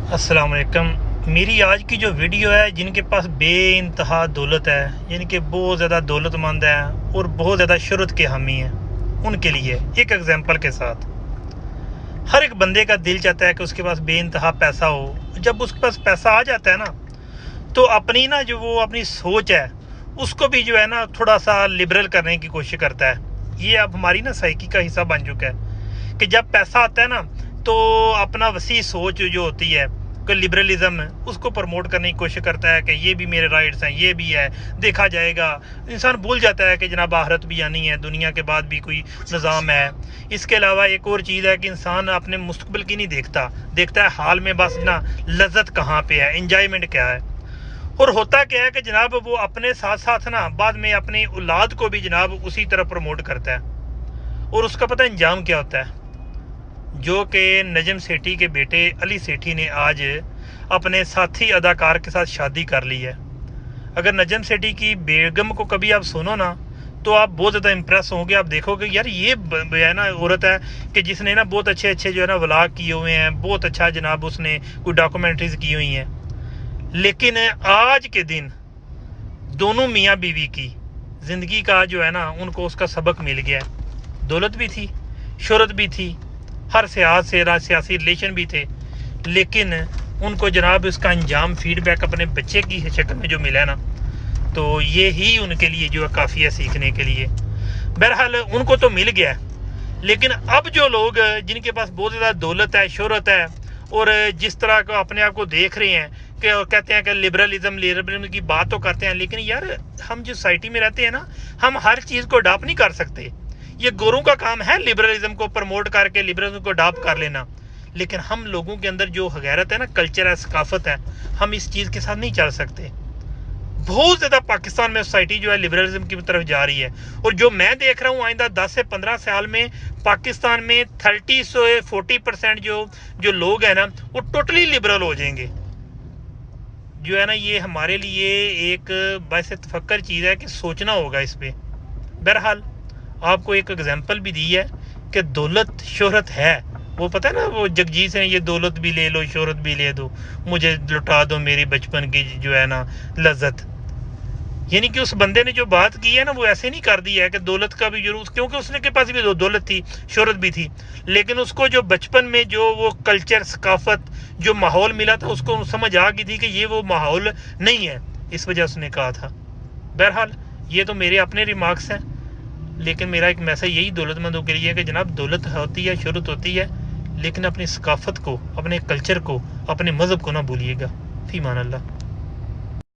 अस्सलाम वालेकुम। मेरी आज की जो वीडियो है, जिनके पास बे इंतहा दौलत है, यानी कि बहुत ज़्यादा दौलतमंद है और बहुत ज़्यादा शोहरत के हामी हैं, उनके लिए एक एग्जांपल के साथ हर एक बंदे का दिल चाहता है कि उसके पास बे इंतहा पैसा हो। जब उसके पास पैसा आ जाता है ना, तो अपनी ना जो वो अपनी सोच है उसको भी जो है ना थोड़ा सा लिबरल करने की कोशिश करता है। ये अब हमारी ना साइकी का हिस्सा बन चुका है कि जब पैसा आता है ना, तो अपना वसी सोच जो होती है कि लिबरलिज्म, उसको प्रमोट करने की कोशिश करता है कि ये भी मेरे राइट्स हैं, ये भी है, देखा जाएगा। इंसान भूल जाता है कि जनाब आखिरत भी आनी है, दुनिया के बाद भी कोई निज़ाम है। इसके अलावा एक और चीज़ है कि इंसान अपने मुस्तकबिल की नहीं देखता है हाल में बस ना लज्जत कहाँ पे है, इंजॉयमेंट क्या है। और होता क्या है कि जनाब वो अपने साथ साथ ना बाद में अपनी औलाद को भी जनाब उसी तरह प्रमोट करता है। और उसका पता अंजाम क्या होता है, जो कि नजम सेठी के बेटे अली सेठी ने आज अपने साथी अदाकार के साथ शादी कर ली है। अगर नजम सेठी की बेगम को कभी आप सुनो ना, तो आप बहुत ज़्यादा इम्प्रेस होंगे। आप देखोगे यार ये है ना औरत है कि जिसने ना बहुत अच्छे अच्छे जो है ना व्लॉग किए हुए हैं, बहुत अच्छा जनाब उसने कोई डॉक्यूमेंट्रीज की हुई हैं। लेकिन आज के दिन दोनों मियाँ बीवी की ज़िंदगी का जो है ना उनको उसका सबक मिल गया है। दौलत भी थी, शोहरत भी थी, हर सियासी रिलेशन भी थे, लेकिन उनको जनाब उसका अंजाम फीडबैक अपने बच्चे की शक्ल में जो मिला ना, तो ये ही उनके लिए जो है काफ़ी है सीखने के लिए। बहरहाल उनको तो मिल गया, लेकिन अब जो लोग जिनके पास बहुत ज़्यादा दौलत है, शोहरत है, और जिस तरह को अपने आप को देख रहे हैं कि कहते हैं कि लिबरलिज्म की बात तो करते हैं, लेकिन यार हम जो सोसाइटी में रहते हैं ना, हम हर चीज़ को अडॉप्ट नहीं कर सकते। ये गोरों का काम है लिबरलिज्म को प्रमोट करके लिबरलिज्म को अडॉप्ट कर लेना, लेकिन हम लोगों के अंदर जो गैरत है ना, कल्चर है, सकाफत है, हम इस चीज़ के साथ नहीं चल सकते। बहुत ज़्यादा पाकिस्तान में सोसाइटी जो है लिबरलिज्म की तरफ जा रही है, और जो मैं देख रहा हूँ आइंदा 10 से 15 साल में पाकिस्तान में 30 से 40% जो लोग हैं ना, वो टोटली लिबरल हो जाएंगे। जो है ना ये हमारे लिए एक वैसे तफक्कर चीज़ है कि सोचना होगा इस पर। बहरहाल आपको एक एग्जांपल भी दी है कि दौलत शोहरत है, वो पता है ना वो जगजीत है, ये दौलत भी ले लो, शोहरत भी ले दो, मुझे लुटा दो मेरी बचपन की जो है ना लज्जत। यानी कि उस बंदे ने जो बात की है ना, वो ऐसे नहीं कर दिया है कि दौलत का भी जरूर, क्योंकि उसने के पास भी दौलत थी, शोहरत भी थी, लेकिन उसको जो बचपन में जो वो कल्चर, सकाफत, जो माहौल मिला था, उसको समझ आ गई थी कि ये वो माहौल नहीं है, इस वजह उसने कहा था। बहरहाल ये तो मेरे अपने रिमार्क्स हैं, लेकिन मेरा एक मैसेज यही दौलतमंदों के लिए है कि जनाब दौलत होती है, शोहरत होती है, लेकिन अपनी सकाफत को, अपने कल्चर को, अपने मज़हब को ना भूलिएगा। फी मान अल्लाह।